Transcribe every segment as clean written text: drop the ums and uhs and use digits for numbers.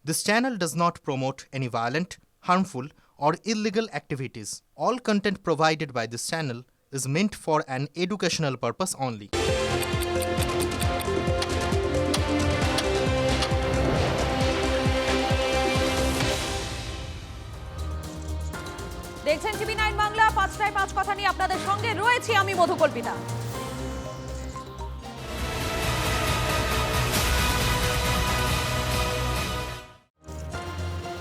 This channel does not promote any violent, harmful, or illegal activities. All content provided by this channel is meant for an educational purpose only. দেখছেন TV 9 Bangla 5টায় 5 কথা নিয়ে আপনাদের সঙ্গে রয়েছি আমি মধুকল্পিতা।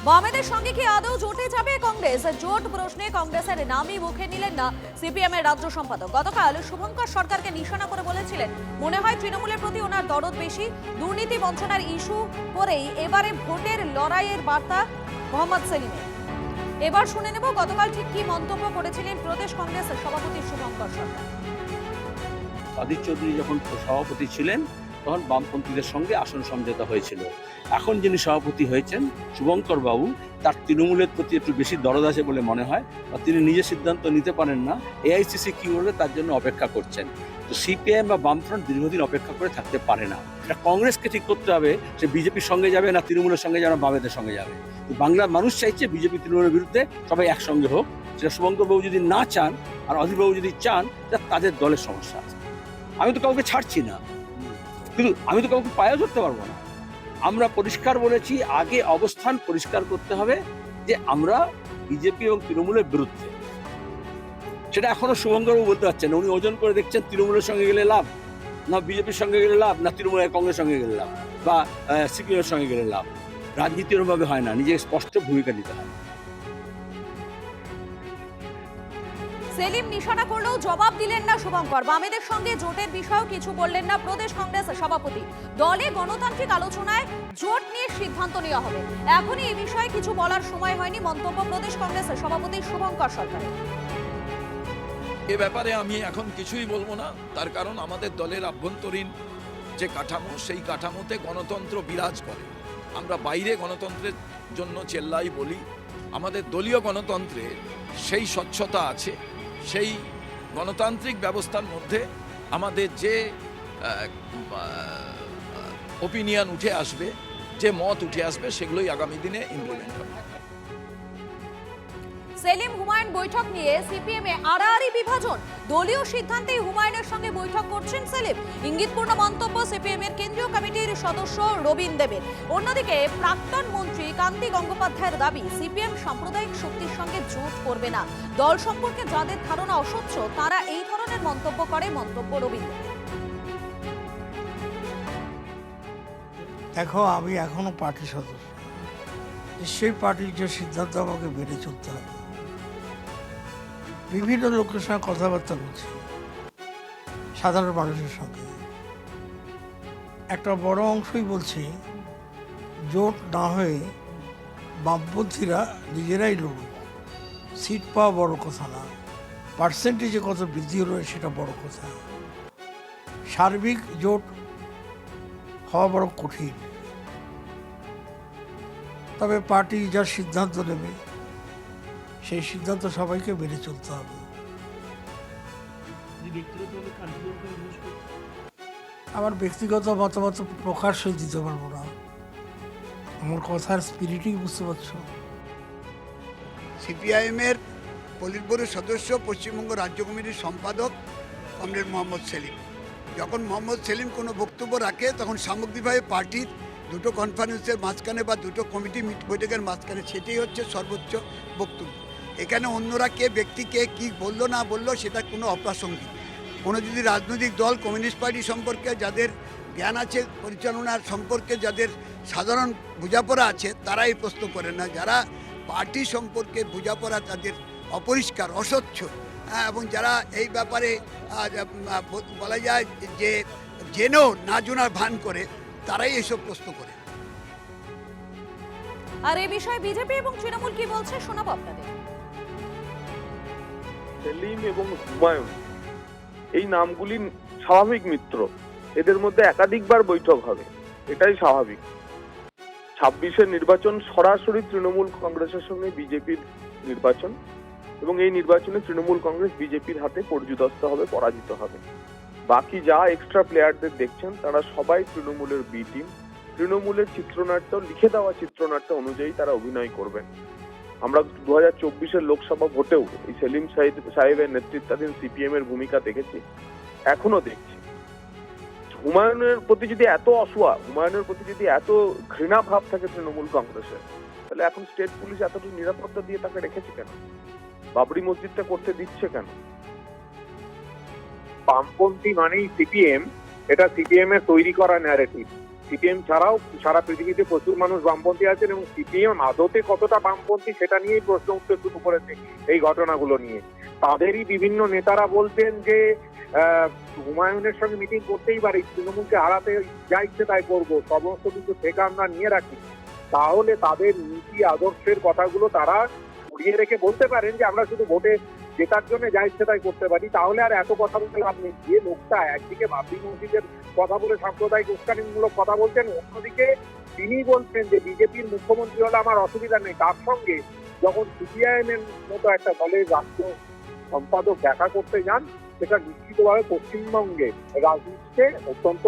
বামেদের সঙ্গে কি আদৌ জোটে যাবে কংগ্রেস? জোট প্রশ্নে কংগ্রেসের নামই মুখে নিলেন না সিপিএম এর রাজ্য সম্পাদক। গতকাল শুভঙ্কর সরকারকে নিশানা করে বলেছিলেন, মনে হয় তৃণমূলের প্রতি ওনার দরদ বেশি। দুর্নীতি বঞ্চনার ইস্যু করেই এবারে ভোটের লড়াইয়ের বার্তা মোহাম্মদ সেলিমের। এবার শুনে নেব গতকাল ঠিক কি মন্তব্য করেছিলেন প্রদেশ কংগ্রেসের সভাপতি শুভঙ্কর সরকার। অধীর চৌধুরী যখন সভাপতি ছিলেন তখন বামপন্থীদের সঙ্গে আসন সমঝোতা হয়েছিল। এখন যিনি সভাপতি হয়েছেন শুভঙ্কর বাবু, তার তৃণমূলের প্রতি একটু বেশি দরদ আছে বলে মনে হয়, বা তিনি নিজে সিদ্ধান্ত নিতে পারেন না। এআইসিসি কি করবে তার জন্য অপেক্ষা করছেন। তো সিপিআইএম বা বামফ্রন্ট দীর্ঘদিন অপেক্ষা করে থাকতে পারে না। এটা কংগ্রেসকে ঠিক করতে হবে, সে বিজেপির সঙ্গে যাবে না তৃণমূলের সঙ্গে যাবে না বামেদের সঙ্গে যাবে। বাংলার মানুষ চাইছে বিজেপি তৃণমূলের বিরুদ্ধে সবাই একসঙ্গে হোক। সেটা শুভঙ্কর বাবু যদি না চান আর অধীর বাবু যদি চান, এটা তাদের দলের সমস্যা আছে। আমি তো কাউকে ছাড়ছি না, কিন্তু আমি তো কাউকে পায়েও ধরতে পারবো না। আমরা পরিষ্কার বলেছি, আগে অবস্থান পরিষ্কার করতে হবে যে আমরা বিজেপি এবং তৃণমূলের বিরুদ্ধে। সেটা এখনো শুভঙ্করবাবু বলতে পারছেন না। উনি ওজন করে দেখছেন তৃণমূলের সঙ্গে গেলে লাভ, না বিজেপির সঙ্গে গেলে লাভ, না তৃণমূলের কংগ্রেসের সঙ্গে গেলে লাভ, বা সিপিএম এর সঙ্গে গেলে লাভ। রাজনীতি এরকমভাবে হয় না, নিজের স্পষ্ট ভূমিকা নিতে হয়। সেলিম নিশানা করলেও জবাব দিলেন না শুভঙ্কর। বামেদের সঙ্গে জোটের বিষয়েও কিছু বললেন না প্রদেশ কংগ্রেস সভাপতি। দলে গণতান্ত্রিক আলোচনায় জোট নিয়ে সিদ্ধান্ত নেওয়া হবে, এখনই এই বিষয়ে কিছু বলার সময় হয়নি, মন্তব্য প্রদেশ কংগ্রেসের সভাপতি শুভঙ্কর সরকারের। এ ব্যাপারে আমি এখন কিছুই বলবো না, তার কারণ আমাদের দলের আভ্যন্তরীণ যে কাঠামো, সেই কাঠামোতে গণতন্ত্র বিরাজ করে। আমরা বাইরে গণতন্ত্রের জন্য চেল্লাই বলি, আমাদের দলীয় গণতন্ত্রে সেই স্বচ্ছতা আছে। সেই গণতান্ত্রিক ব্যবস্থার মধ্যে আমাদের যে ওপিনিয়ন উঠে আসবে, যে মত উঠে আসবে, সেগুলোই আগামী দিনে ইমপ্লিমেন্ট হবে। সেলিম হুমায়ুন বৈঠক নিয়ে সিপিএম এ আড়াআড়ি বিভাজন। দলীয় সিদ্ধান্তেই হুমায়ুনের সঙ্গে বৈঠক করছেন সেলিম, ইঙ্গিতপূর্ণ মন্তব্য সিপিএম এর কেন্দ্রীয় কমিটির সদস্য রবীন দেবের। অন্যদিকে প্রাক্তন মন্ত্রী কান্তি গঙ্গোপাধ্যায়ের দাবি, সিপিএম সাম্প্রদায়িক শক্তির সঙ্গে জোট করবে না। দল সম্পর্কে যাদের ধারণা অস্বচ্ছ তারা এই ধরনের মন্তব্য করে, মন্তব্য রবীন দেবের। দেখো, আমি এখনো পার্টি সদস্য, সেই পার্টির যে সিদ্ধান্ত আমাকে মেনে চলতে হবে। বিভিন্ন লোকের সঙ্গে কথাবার্তা বলছি, সাধারণ মানুষের সঙ্গে। একটা বড় অংশই বলছি জোট না হয়ে বামপন্থীরা নিজেরাই লড়ুক। সিট পাওয়া বড় কথা না, পার্সেন্টেজে কত বৃদ্ধি হলো সেটা বড় কথা। সার্বিক জোট হওয়া বড় কঠিন। তবে পার্টি যা সিদ্ধান্ত নেবে সেই সিদ্ধান্ত সবাইকে মেনে চলতে হবে। আমার ব্যক্তিগত মতামত প্রকাশ্যে দিতে পারবো না, আমার কথার স্পিরিটই বুঝতে পারছো। সিপিআইএমের পলিট ব্যুরোর সদস্য, পশ্চিমবঙ্গ রাজ্য কমিটির সম্পাদক কমরেড মোহাম্মদ সেলিম। যখন মোহাম্মদ সেলিম কোনো বক্তব্য রাখে তখন সামগ্রিকভাবে পার্টির দুটো কনফারেন্সের মাঝখানে বা দুটো কমিটি বৈঠকের মাঝখানে সেটাই হচ্ছে সর্বোচ্চ বক্তব্য। এখানে অন্যরা কে ব্যক্তিকে কি বললো না বললো সেটা কোনো অপ্রাসঙ্গিক। কোনো যদি রাজনৈতিক দল, কমিউনিস্ট পার্টি সম্পর্কে যাদের জ্ঞান আছে, পরিচালনার সম্পর্কে যাদের সাধারণ বোঝাপড়া আছে, তারা এই প্রশ্ন করেন না। যারা পার্টি সম্পর্কে বোঝাপড়া তাদের অপরিষ্কার, অস্বচ্ছ, এবং যারা এই ব্যাপারে বলা যায় যে জেনেও না জানার ভান করে, তারাই এসব প্রশ্ন করে। আর এই বিষয়ে বিজেপি এবং তৃণমূল কি বলছে শোনাবো আপনাদের। সেলিম এবং হুমায়ুন এই নামগুলি স্বাভাবিক মিত্র, এদের মধ্যে একাধিকবার বৈঠক হবে, এটাই স্বাভাবিক। 26-এর নির্বাচন সরাসরি তৃণমূল কংগ্রেসের সঙ্গে বিজেপির নির্বাচন, এবং এই নির্বাচনে তৃণমূল কংগ্রেস বিজেপির হাতে পর্যুদস্ত হবে, পরাজিত হবে। বাকি যা এক্সট্রা প্লেয়ারদের দেখছেন তারা সবাই তৃণমূলের বি টিম, তৃণমূলের চিত্রনাট্য, লিখে দেওয়া চিত্রনাট্য অনুযায়ী তারা অভিনয় করবেন। আমরা 2024-এর লোকসভা ভোটেও এই সেলিম সাহেবের নেতৃত্বাধীন সিপিএম এর ভূমিকা দেখেছি, এখনো দেখছি। হুমায়ুনের প্রতি যদি এত অসুয়া, হুমায়ুনের প্রতি যদি এত ঘৃণা ভাব থাকে তৃণমূল কংগ্রেসের, তাহলে এখন স্টেট পুলিশ এতটুকু নিরাপত্তা দিয়ে তাকে রেখেছে কেন? বাবরি মসজিদটা করতে দিচ্ছে কেন? বামপন্থী মানেই সিপিএম, এটা সিপিএম এর তৈরি করা ন্যারেটিভ। সিপিএম ছাড়াও সারা পৃথিবীতে প্রচুর মানুষ বামপন্থী আছেন এবং সিপিএম আদতে কতটা বামপন্থী সেটা নিয়েই প্রশ্ন উঠতে শুরু করেছে এই ঘটনাগুলো নিয়ে। তাদেরই বিভিন্ন নেতারা বলতেন যে হুমায়ুনের সঙ্গে মিটিং করতেই পারি, তৃণমূলকে হারাতে যা ইচ্ছে তাই করবো, সমস্ত কিছু থেকে আমরা নিয়ে রাখি। তাহলে তাদের নীতি আদর্শের কথাগুলো তারা সরিয়ে রেখে বলতে পারেন যে আমরা শুধু ভোটে জেতার জন্য যা ইচ্ছে তাই করতে পারি, তাহলে আর এত কথা বলতে লাভ নেই। যে লোকটা একদিকে বাবরি মসজিদের কথা বলে সাম্প্রদায়িক উস্কানিমূলক কথা বলছেন, অন্যদিকে তিনি বলছেন যে বিজেপির মুখ্যমন্ত্রী হলে আমার অসুবিধা নেই, তার সঙ্গে যখন সিপিআইএম এর মতো একটা দলের রাষ্ট্র সম্পাদক দেখা করতে যান, সেটা নিশ্চিতভাবে পশ্চিমবঙ্গে রাজনীতিতে অত্যন্ত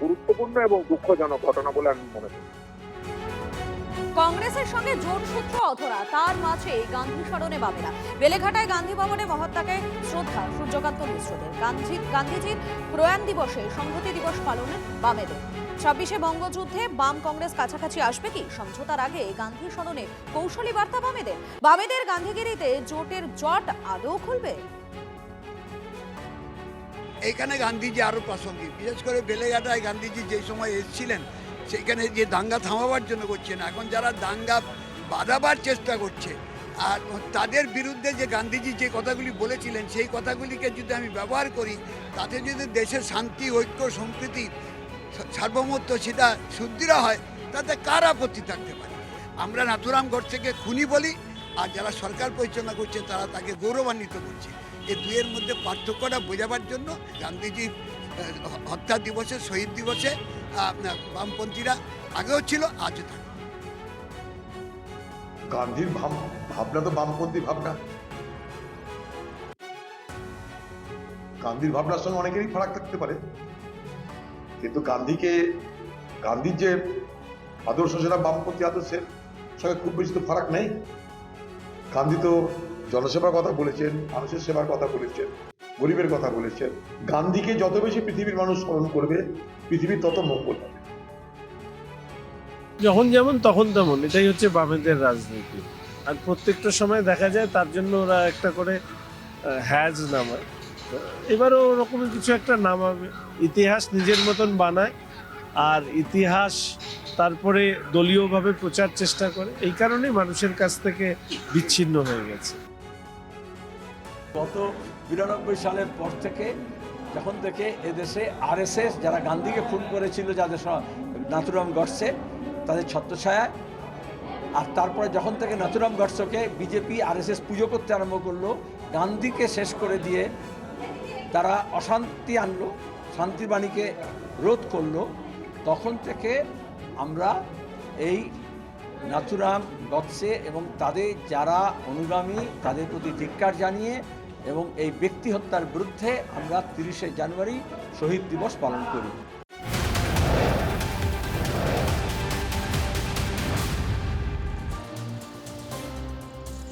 গুরুত্বপূর্ণ এবং দুঃখজনক ঘটনা বলে আমি মনে করি। কংগ্রেসের সঙ্গে জোট সূত্র অধরা, তার মাঝে গান্ধী স্মরণে বামেরা। বেলেঘাটায় গান্ধী ভবনে মহাত্মাকে শ্রদ্ধা সূর্যকান্ত মিশ্রদের। গান্ধীজির প্রয়াণ দিবসে সংহতি দিবস পালনে বামেদের। 26শে বঙ্গযুদ্ধে বাম কংগ্রেস কাছাকাছি আসবে কি? সমঝোতার আগে গান্ধী স্মরণে কৌশলী বার্তা বামেদের। বামেদের গান্ধীগিরিতে জোটের জট আদৌ খুলবে? এইখানে গান্ধীজি আরো প্রাসঙ্গিক, বিশেষ করে বেলেঘাটায় গান্ধীজি যে সময় এসেছিলেন সেখানে যে দাঙ্গা থামাবার জন্য করছে না, এখন যারা দাঙ্গা বাঁধাবার চেষ্টা করছে, আর তাদের বিরুদ্ধে যে গান্ধীজি যে কথাগুলি বলেছিলেন সেই কথাগুলিকে যদি আমি ব্যবহার করি, তাতে যদি দেশের শান্তি, ঐক্য, সম্প্রীতি, সার্বভৌমত্ব সেটা সুদৃঢ় হয়, তাতে কার আপত্তি থাকতে পারে? আমরা নাথুরাম গডসেকে খুনি বলি, আর যারা সরকার পরিচালনা করছে তারা তাকে গৌরবান্বিত করছে। এই দুয়ের মধ্যে পার্থক্যটা বোঝাবার জন্য গান্ধীজির হত্যা দিবসে, শহীদ দিবসে বামপন্থীরা আগেও ছিল, আজও থাকে। গান্ধীর ভাবনা তো বামপন্থী ভাবনা। গান্ধীর ভাবনার সঙ্গে অনেকেরই ফারাক থাকতে পারে, কিন্তু গান্ধীর যে আদর্শ সেটা বামপন্থী আদর্শের সঙ্গে খুব বেশি তো ফারাক নেই। গান্ধী তো জনসেবার কথা বলেছেন, মানুষের সেবার কথা বলেছেন, গরিবের কথা বলেছেন। গান্ধীকে যত বেশি পৃথিবীর মানুষ স্মরণ করবে, পৃথিবীর তত মঙ্গল হবে। যখন যেমন তখন তেমন, এটাই হচ্ছে বামেদের রাজনীতি। আর প্রত্যেকটা সময় দেখা যায় তার জন্য ওরা একটা করে হ্যাজ নামায়। এবারও ওরকমই কিছু একটা নামাবে, ইতিহাস নিজের মতন বানায়, আর ইতিহাস তারপরে দলীয়ভাবে প্রচার চেষ্টা করে। এই কারণেই মানুষের কাছ থেকে বিচ্ছিন্ন হয়ে গেছে। গত 92 সালের পর থেকে, যখন থেকে এদেশে আরএসএস যারা গান্ধীকে খুন করেছিল, যাদের নাথুরাম গডসে, তাদের ছত্রছায়ায়, আর তারপরে যখন থেকে নাথুরাম গডসেকে বিজেপি আরএসএস পুজো করতে আরম্ভ করলো, গান্ধীকে শেষ করে দিয়ে তারা অশান্তি আনলো, শান্তির বাণীকে রোধ করলো, তখন থেকে আমরা এই নাথুরাম গডসে এবং তাদের যারা অনুগামী তাদের প্রতি ধিক্কার জানিয়ে এবং এই ব্যক্তি হত্যার বিরুদ্ধে আমরা 30শে জানুয়ারি শহীদ দিবস পালন করি।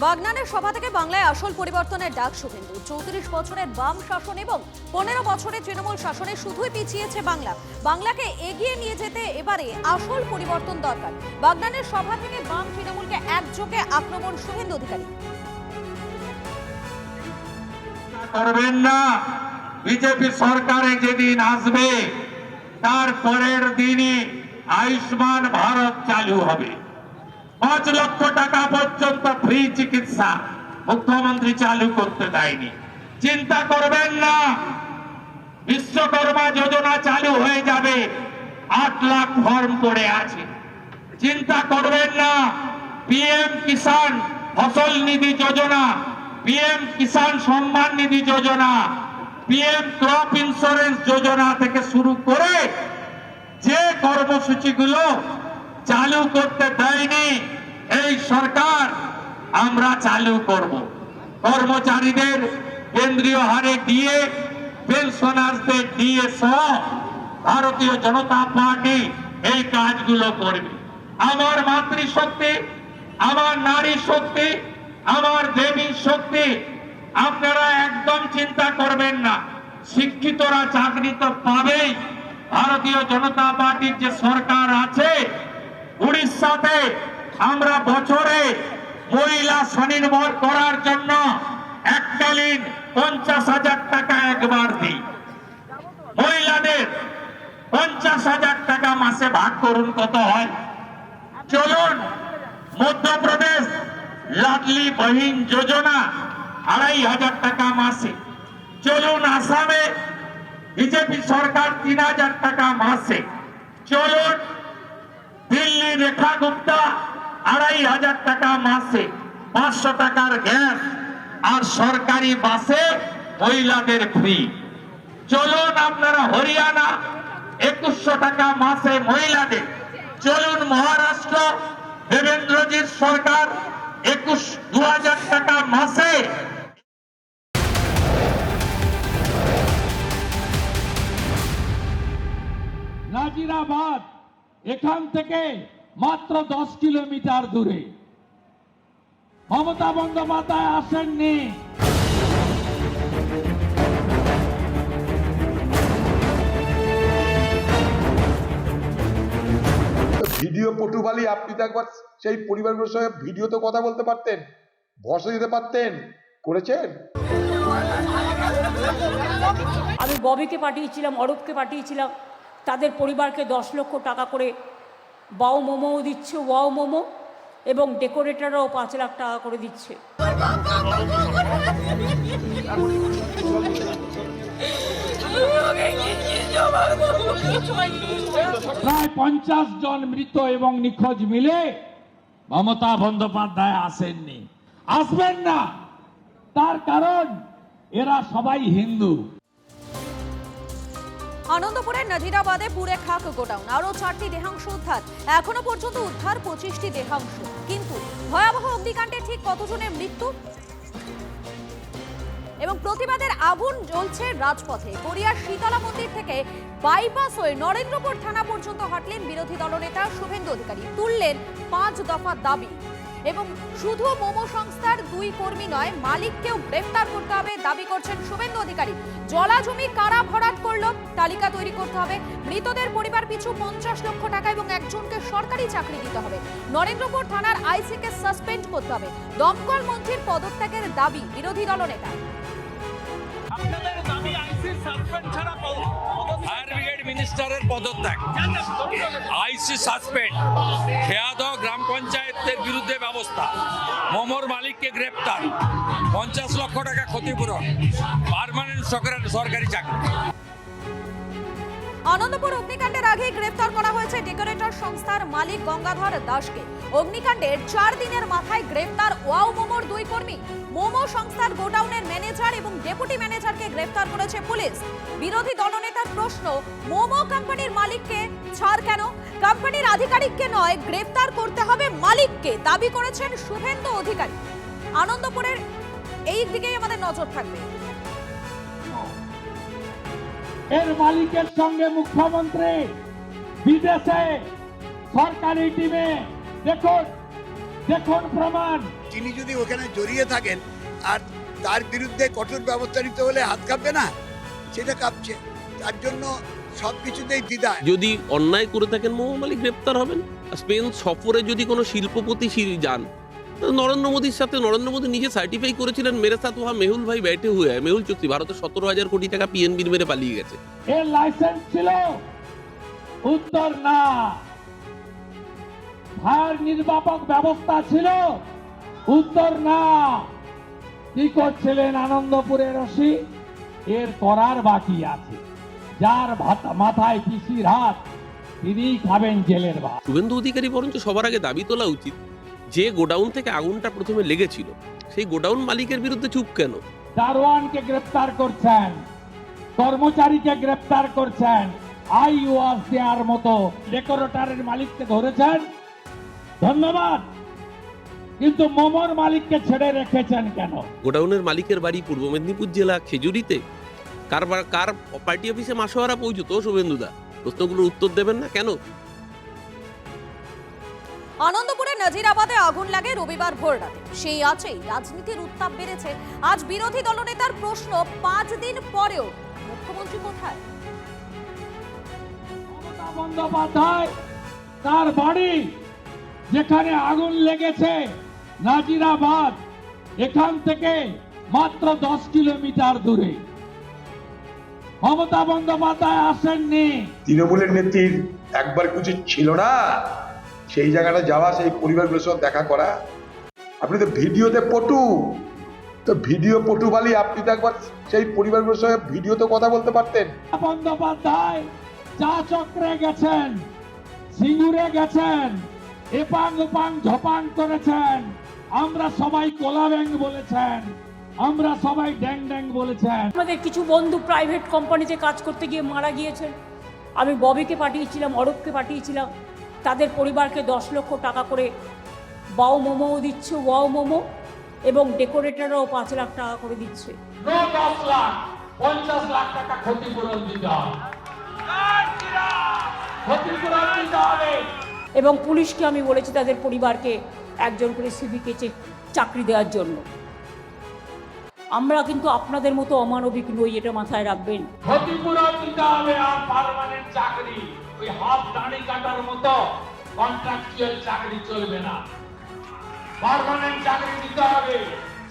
বাগনানের সভা থেকে বাংলায় আসল পরিবর্তনের ডাক শুভেন্দু। 34 বছরের বাম শাসন এবং 15 বছরের তৃণমূল শাসনে শুধুই পিছিয়েছে বাংলা। বাংলাকে এগিয়ে নিয়ে যেতে এবারে আসল পরিবর্তন দরকার। বাগনানের সভা থেকে বাম তৃণমূলকে একযোগে আক্রমণ শুভেন্দু অধিকারী। করবেন না, বিজেপি সরকারে যেদিন আসবে তার পরের দিনই আয়ুষ্মান ভারত চালু হবে। 5 লক্ষ টাকা পর্যন্ত ফ্রি চিকিৎসা মুখ্যমন্ত্রী চালু করতে দেয়নি। চিন্তা করবেন না, বিশ্বকর্মা যোজনা চালু হয়ে যাবে, 8 লাখ ফর্ম পড়ে আছে। চিন্তা করবেন না, পিএম কিষাণ ফসল নিধি যোজনা, পিএম কিষাণ সম্মান নিধি যোজনা, পিএম ক্রপ ইন্স্যুরেন্স যোজনা থেকে শুরু করে যে কর্মসূচিগুলো চালু করতে দেয়নি এই সরকার, আমরা চালু করব। কর্মচারীদের কেন্দ্রীয় হারে ডিএ, পেনশনারদের ডিএ সহ ভারতীয় জনতা পার্টি এই কাজগুলো করবে। আমার মাতৃশক্তি, আমার নারী শক্তি, আমার দেবী শক্তি, আপনারা একদম চিন্তা করবেন না। শিক্ষিতরা চাকরি তো পাবেই। ভারতীয় জনতা পার্টির যে সরকার আছে, উড়িষ্যাতে আমরা বছরে মহিলা স্বনির্ভর করার জন্য এককালীন 50,000 টাকা একবার দিই। মহিলাদের 50,000 টাকা মাসে ভাগ করুন, কত হয়? চলুন মধ্যপ্রদেশ লাডলি বহিন যোজনা 2,500 টাকা মাসে। চলুন আসামে বিজেপি সরকার 3,000 টাকা মাসে। চলুন দিল্লি রেখা গুপ্তা 2,500 টাকা মাসে, 500 টাকার গ্যাস, আর সরকারি বাসে মহিলাদের ফ্রি। চলুন আপনারা হরিয়ানা 2,100 টাকা মাসে মহিলাদের। চলুন মহারাষ্ট্র দেবেন্দ্রজির সরকার 2,000 টাকা মাসে। নাজিরাবাদ এখান থেকে মাত্র 10 কিলোমিটার দূরে। মমতা বন্দ্যোপাধ্যায় আসেননি। ভিডিও পটুবালি, আপনি তো একবার সেই পরিবারগুলোর সঙ্গে ভিডিওতে কথা বলতে পারতেন, ভরসা দিতে পারতেন, করেছেন? আমি ববিকে পাঠিয়েছিলাম, অরূপকে পাঠিয়েছিলাম, তাদের পরিবারকে 10 লক্ষ টাকা করে বাউ মোমো দিচ্ছে, ওয়াও মোমো, এবং ডেকোরেটররাও 5 লাখ টাকা করে দিচ্ছে। প্রায় 50 জন মৃত এবং নিখোঁজ মিলে মমতা বন্দ্যোপাধ্যায় আসেননি, আসবেন না। তার কারণ এরা সবাই হিন্দু। আনন্দপুরের নাজিরাবাদে পুড়ে খাক গোডাউন, আরো 4টি দেহাংশ উদ্ধার। এখনো পর্যন্ত উদ্ধার 25টি দেহাংশ, কিন্তু ভয়াবহ অগ্নিকাণ্ডে ঠিক কতজনের মৃত্যু এবং প্রতিবাদের আগুন জ্বলছে রাজপথে। গড়িয়ার শীতলা মন্দির থেকে বাইপাস হয়ে নরেন্দ্রপুর থানা পর্যন্ত হাঁটলেন বিরোধী দলনেতা শুভেন্দু অধিকারী। তুললেন 5 দফা দাবি, এবং শুধু মোমো সংস্থার 2 কর্মী নয়, মালিককেও গ্রেফতার করতে হবে দাবি করছেন শুভেন্দু অধিকারী। জলা জমি কারা ভরাট করলো তালিকা তৈরি করতে হবে। মৃতদের পরিবার পিছু 50 লক্ষ টাকা এবং একজনকে সরকারি চাকরি দিতে হবে। নরেন্দ্রপুর থানার আইসিকে সাসপেন্ড করতে হবে। দমকল মন্ত্রীর পদত্যাগের দাবি বিরোধী দলনেতা। ফায়ার ব্রিগেড মিনিস্টারের পদত্যাগ, আইসি সাসপেন্ড, খেয়াদহ গ্রাম পঞ্চায়েতের বিরুদ্ধে ব্যবস্থা, মোমোর মালিককে গ্রেপ্তার, 50 লক্ষ টাকা ক্ষতিপূরণ, পার্মানেন্ট সরকারি চাকরি। আনন্দপুর অগ্নিকাণ্ডের আগে গ্রেফতার করা হয়েছে ডেকোরেটর সংস্থার মালিক গঙ্গাধর দাসকে। অগ্নিকাণ্ডের 4 দিনের মাথায় গ্রেফতার ওয়াও মোমোর 2 কর্মী। মোমো সংস্থার গোডাউনের ম্যানেজার এবং ডেপুটি ম্যানেজারকে গ্রেফতার করেছে পুলিশ। বিরোধী দলনেতার প্রশ্ন, মোমো কোম্পানির মালিককে ছাড় কেন? কোম্পানির আধিকারিককে নয়, গ্রেফতার করতে হবে মালিককে, দাবি করেছেন শুভেন্দু অধিকারী। আনন্দপুরের এই দিকেই আমাদের নজর থাকবে। এর মালিকের সঙ্গে মুখ্যমন্ত্রী বিদেশে সরকারি টিমে, দেখুন প্রমাণ। তিনি যদি ওখানে জড়িয়ে থাকেন আর তার বিরুদ্ধে কঠোর ব্যবস্থা নিতে হলে হাত কাঁপবে না, সেটা কাঁপছে। তার জন্য সবকিছুতেই দ্বিধা। যদি অন্যায় করে থাকেন মোমো মালিক গ্রেপ্তার হবেন। স্পেন সফরে যদি কোনো শিল্পপতি যান, নরেন্দ্র মোদীর সাথে, নরেন্দ্র মোদী নিজে সার্টিফাই করেছিলেন মেরে সাথ ওহা মেহুল ভাই बैठे हुए हैं। মেহুল চুক্তি ভারতের 17,000 কোটি টাকা পিএনবির মেরে পালিয়ে গেছে। এর লাইসেন্স ছিল? উত্তর না। ফায়ার নির্বাপক ব্যবস্থা ছিল? উত্তর না। কি করছিলেন আনন্দপুরের ওসি? এর করার বাকি আছে। যার মাথায় পিসির হাত, তিনিই খাবেন জেলের ভাত। শুভেন্দু অধিকারী বরঞ্চ সবার আগে দাবি তোলা উচিত, যে গোডাউন থেকে আগুনটা প্রথমে লেগেছিল সেই গোডাউন মালিকের বিরুদ্ধে চুপ কেন? দারোয়ানকে গ্রেফতার করছেন, কর্মচারীকে গ্রেফতার করছেন, আইওয়াস দেওয়ার মতো ডেকোরেটরের মালিককে ধরেছেন, ধন্যবাদ, কিন্তু মোমোর মালিককে ছেড়ে রেখেছেন কেন? গোডাউনের মালিকের বাড়ি পূর্ব মেদিনীপুর জেলা খেজুরিতে। কার পার্টি অফিসে মাসোয়ারা পৌঁছতো শুভেন্দুদা? প্রশ্নগুলোর উত্তর দেবেন না কেন? আনন্দপুরের নাজিরাবাদে আগুন লাগে রবিবার ভোর রাতে। সেই আছেই রাজনীতির উত্তাপ বেড়েছে। আজ বিরোধী দলনেতার প্রশ্ন, 5 দিন পরেও মুখ্যমন্ত্রী কোথায়? মমতা বন্দ্যোপাধ্যায় তার বাড়ি যেখানে আগুন লেগেছে নাজিরাবাদ, এখান থেকে মাত্র 10 কিলোমিটার দূরে। মমতা বন্দ্যোপাধ্যায় আসেননি। তৃণমূলের নেত্রীর একবার কিছু ছিল না সেই জায়গাটা যাওয়া, সেই পরিবারগুলোর সঙ্গে দেখা করা? আপনি তো ভিডিওতে পটু, তো ভিডিও পটু বালি, আপনি তো একবার সেই পরিবারগুলোর সঙ্গে ভিডিওতে কথা বলতে পারতেন। বন্দ্যোপাধ্যায় চা চক্রে গেছেন, সিঙ্গুরে গেছেন, এপাং ওপাং ঝপাং করেছেন, আমরা সবাই কোলা ব্যাং বলেছেন, আমরা সবাই ড্যাং ড্যাং বলেছেন। আমাদের কিছু বন্ধু প্রাইভেট কোম্পানিতে কাজ করতে গিয়ে মারা গিয়েছেন। আমি ববিকে পাঠিয়েছিলাম, অরূপকে পাঠিয়েছিলাম, তাদের পরিবারকে 10 লক্ষ টাকা করে বাউ মোমোও দিচ্ছে, ওয়াও মোমো, এবং ডেকোরেটররাও 5 লাখ টাকা করে দিচ্ছে। 10 লাখ 50 লাখ টাকা ক্ষতিপূরণ দিতে হবে, ক্ষতিপূরণ দিতে হবে। এবং পুলিশকে আমি বলেছি তাদের পরিবারকে একজন করে সিভিকে চাকরি দেওয়ার জন্য। আমরা কিন্তু আপনাদের মতো অমানবিক নই, এটা মাথায় রাখবেন। ক্ষতিপূরণ দিতে হবে, আর পার্মানেন্ট চাকরি ওই হাফ দাড়ি কাটার মতো কন্ট্রাকচুয়াল চাকরি চলবে না। পার্মানেন্ট চাকরি দিতে হবে।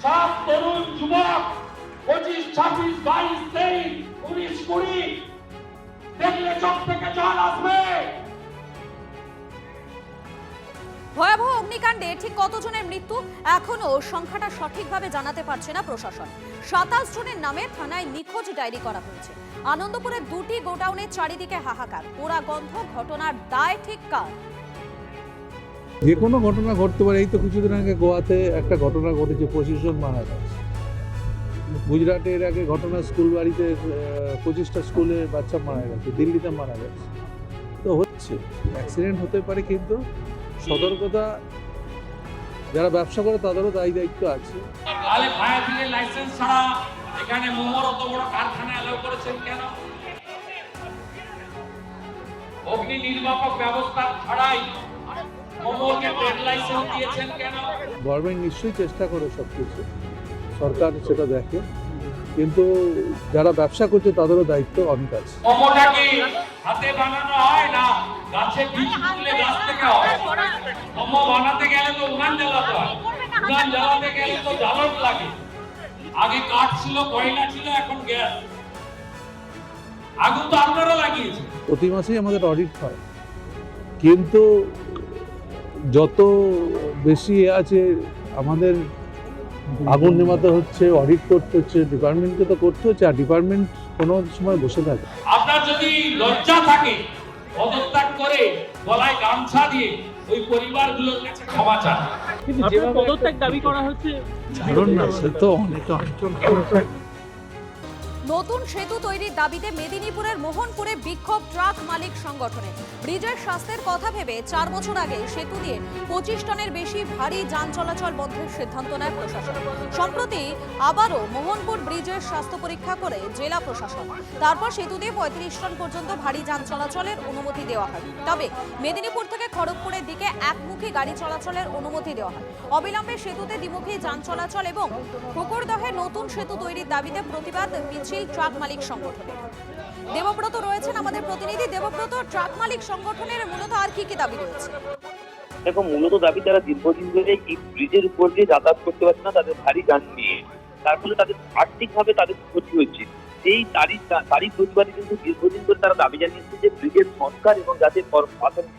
সব তরুণ যুবক 25, 26, 22, 23, 19, 20 দেখলে চোখ থেকে জল আসবে। ভয়াবহ অগ্নিকাণ্ডে ঠিক কতজনের মৃত্যু এখনো সংখ্যাটা সঠিকভাবে জানাতে পারছে না প্রশাসন। 27 জনের নামে থানায় নিখোঁজ ডায়েরি করা হয়েছে। আনন্দপুরের 2টি গোডাউনের চারিদিকে হাহাকার, পোড়া গন্ধ। ঘটনার দায় ঠিক কার? যে কোনো ঘটনা ঘটতে পারে। এই তো কিছুদিন আগে গোয়াতে একটা ঘটনা ঘটেছে, 25 জন মারা গেছে। গুজরাটে এর আগে ঘটনা, স্কুল বাড়িতে 25টা স্কুলে বাচ্চা মারা গেছে। দিল্লিতে মারা গেছে। তো হচ্ছে অ্যাক্সিডেন্ট হতে পারে, কিন্তু সতর্কতা যারা ব্যবসা করে তাদেরও দায়ী দায়িত্ব আছে। তাহলে ফায়ার ব্রিগেড লাইসেন্স ছাড়া এখানে মোমোর অত বড় কারখানা এলাও করেছেন কেন? অগ্নি নির্বাপক ব্যবস্থা ছাড়াই মোমোকে ট্রেড লাইসেন্স দিয়েছেন কেন? গভর্নমেন্ট নিশ্চয়ই চেষ্টা করে সবকিছু, সরকার সেটা দেখে, কিন্তু যারা ব্যবসা করছে তাদেরও দায়িত্ব অনেক আছে। মোমোটা কি হাতে বানানো হয় না গাছে বীজ তুলে গাছ থেকে হয়? মোমো বানাতে গেলে তো উনান জ্বালাতে হয়, উনান জ্বালাতে গেলে তো জ্বালন লাগে। আগে কাঠ ছিল, কয়লা ছিল, এখন গ্যাস। আগুন তো আপনারা লাগিয়েছেন। প্রতি মাসেই আমাদের অডিট হয়, কিন্তু যত বেশি আছে আমাদের আগুন নেভাতে হচ্ছে, অডিট করতে হচ্ছে, ডিপার্টমেন্টকে তো করতে হচ্ছে, আর ডিপার্টমেন্ট কোনো সময় বসে থাকে। আপনার যদি লজ্জা থাকে, পদত্যাগ করে গলায় গামছা দিয়ে ওই পরিবারগুলোর কাছে ক্ষমা চান। কিন্তু যেভাবে পদত্যাগ দাবি করা হচ্ছে, কারণ না, সে তো অনেক নতুন সেতু তৈরির দাবিতে মেদিনীপুরের মোহনপুরে বিক্ষোভ ট্রাক মালিক সংগঠনের। ব্রিজের স্বাস্থ্যের কথা ভেবে 4 বছর আগে সেতু দিয়ে 25 টনের বেশি ভারী যান চলাচল বন্ধের সিদ্ধান্ত নেয় প্রশাসন। সম্প্রতি আবারও মোহনপুর ব্রিজের স্বাস্থ্য পরীক্ষা করে জেলা প্রশাসন। তারপর সেতু দিয়ে 35 টন পর্যন্ত ভারী যান চলাচলের অনুমতি দেওয়া হয়। তবে মেদিনীপুর থেকে খড়গপুরের দিকে একমুখী গাড়ি চলাচলের অনুমতি দেওয়া হয়। অবিলম্বে সেতুতে দ্বিমুখী যান চলাচল এবং পুকুরদহে নতুন সেতু তৈরির দাবিতে প্রতিবাদ মিছিল ট্রাক মালিক সংগঠনের। দেবব্রত রয়েছেন আমাদের প্রতিনিধি। দেবব্রত, ট্রাক মালিক সংগঠনের মূলত আর কি দাবি রয়েছে? দেখো, মূলত দাবি তারা দীর্ঘদিন ধরে এই ব্রিজের উপর দিয়ে যাতায়াত করতে পারছে না তাদের ভারী যান নিয়ে, তার ফলে তাদের আর্থিকভাবে তাদের ক্ষতি হচ্ছে। সেই তারই প্রতিবাদে কিন্তু দীর্ঘদিন ধরে তারা দাবি জানিয়েছে যে ব্রিজের সংস্কার এবং যাতে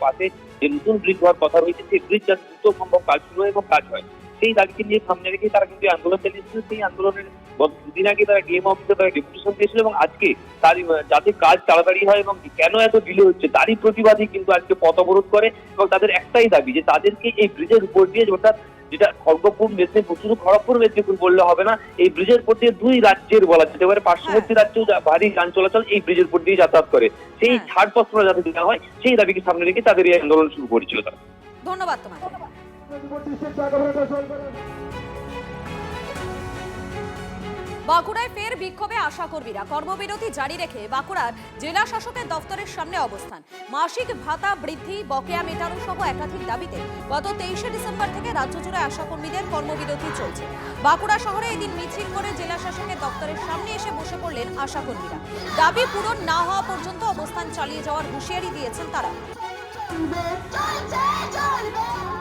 পাশে যে নতুন ব্রিজ হওয়ার কথা রয়েছে সেই ব্রিজ যাতে দ্রুত সম্ভব কাজ শুরু হয় এবং কাজ হয়, সেই দাবিকে নিয়ে সামনে রেখে তারা কিন্তু আন্দোলন চালিয়েছিল। সেই আন্দোলনের দুদিন আগে তারা ডিএম অফিসে তারা ডেপুটেশন দিয়েছিল এবং আজকে তার যাতে কাজ তাড়াতাড়ি হয় এবং কেন এত ডিলে হচ্ছে তারই প্রতিবাদে কিন্তু আজকে পথ অবরোধ করে। এবং তাদের একটাই দাবি যে তাদেরকে এই ব্রিজের উপর দিয়ে, অর্থাৎ যেটা খড়গপুর মেদিনীপুর, শুধু খড়গপুর মেদিনীপুর বললে হবে না, এই ব্রিজের উপর দিয়ে 2 রাজ্যের বলা যেতে পারে পার্শ্ববর্তী রাজ্যেও ভারী যান চলাচল এই ব্রিজের উপর দিয়ে যাতায়াত করে, সেই ছাড়পত্র যাতে দেওয়া হয় সেই দাবিকে সামনে রেখে তাদের এই আন্দোলন শুরু করেছিল তারা। ধন্যবাদ তোমাকে। বাঁকুড়ায় ফের বিক্ষোভে আশাকর্মীরা। কর্মবিরতি জারি রেখে বাঁকুড়ার জেলা শাসকের দফতরের সামনে অবস্থান। মাসিক ভাতা বৃদ্ধি, বকেয়া মেটানো সহ একাধিক দাবিতে গত 23শে ডিসেম্বর থেকে রাজ্য জুড়ে আশাকর্মীদের কর্মবিরতি চলছে। বাঁকুড়া শহরে এদিন মিছিল করে জেলা শাসকের দপ্তরের সামনে এসে বসে পড়লেন আশাকর্মীরা। দাবি পূরণ না হওয়া পর্যন্ত অবস্থান চালিয়ে যাওয়ার হুঁশিয়ারি দিয়েছেন তারা।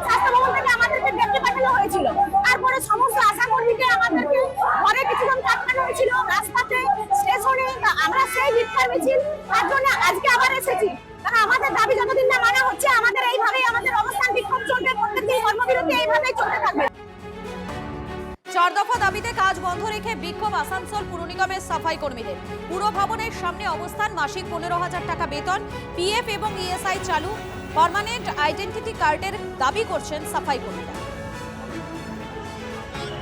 স্বাস্থ্যভবন থেকে আমাদেরকে ডেকে পাঠানো হয়েছিল, তারপরে সমস্ত আশাকর্মীকে আমাদেরকে ঘরে কিছুক্ষণ পাঠানো হয়েছিল, রাস্তাতে স্টেশনে। আমরা সেই ভিক্ষার মিছিল তার জন্য আজকে আবার এসেছি, কারণ আমাদের দাবি যতদিন না মানা হচ্ছে আমাদের এইভাবেই আমাদের অবস্থান বিক্ষোভ চলবে, প্রত্যেকদিন কর্মবিরতি এইভাবেই চলতে থাকবে। 4 দফা দাবিতে কাজ বন্ধ রেখে বিক্ষোভ আসানসোল পুর নিগমের সাফাই কর্মীদের। পুর ভবনের সামনে অবস্থান, মাসিক 15,000 টাকা বেতন, পিএফ এবং ইএসআই চালু, পার্মানেন্ট আইডেন্টিটি কার্ডের দাবি করছেন সাফাই কর্মীরা।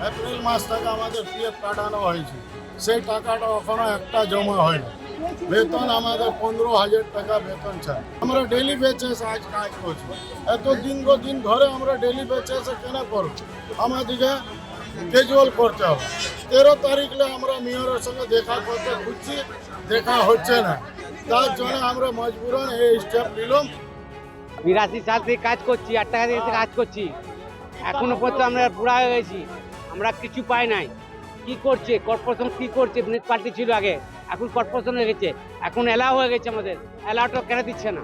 এপ্রিল মাস থেকে আমাদের পিএফ কাটানো হয়েছে, সেই টাকাটা এখনো একটা জমা হয়নি। বেতন আমাদের 15,000 টাকা বেতন চাই। আমরা ডেলি বেসিস আজ কাজ করছি, এত দিন ধরে আমরা ডেলি বেসিসে কেন করব? আমাদেরকে ক্যাজুয়াল করতে হবে। 13 তারিখে আমরা মেয়রের সঙ্গে দেখা করতে খুঁজছি, দেখা হচ্ছে না, তার জন্য আমরা মজবুরন এই স্টেপ নিলাম। 82 সাল থেকে কাজ করছি, 8 টাকা দিয়ে কাজ করছি, এখনো পর্যন্ত আমরা বুড়া হয়ে গেছি, আমরা কিছু পাই নাই। কি করছে কর্পোরেশন, কি করছে? মিউনিসিপালিটি ছিল আগে, এখন কর্পোরেশন হয়ে গেছে, এখন এলাও হয়ে গেছে, আমাদের এলাওটা কেন দিচ্ছে না?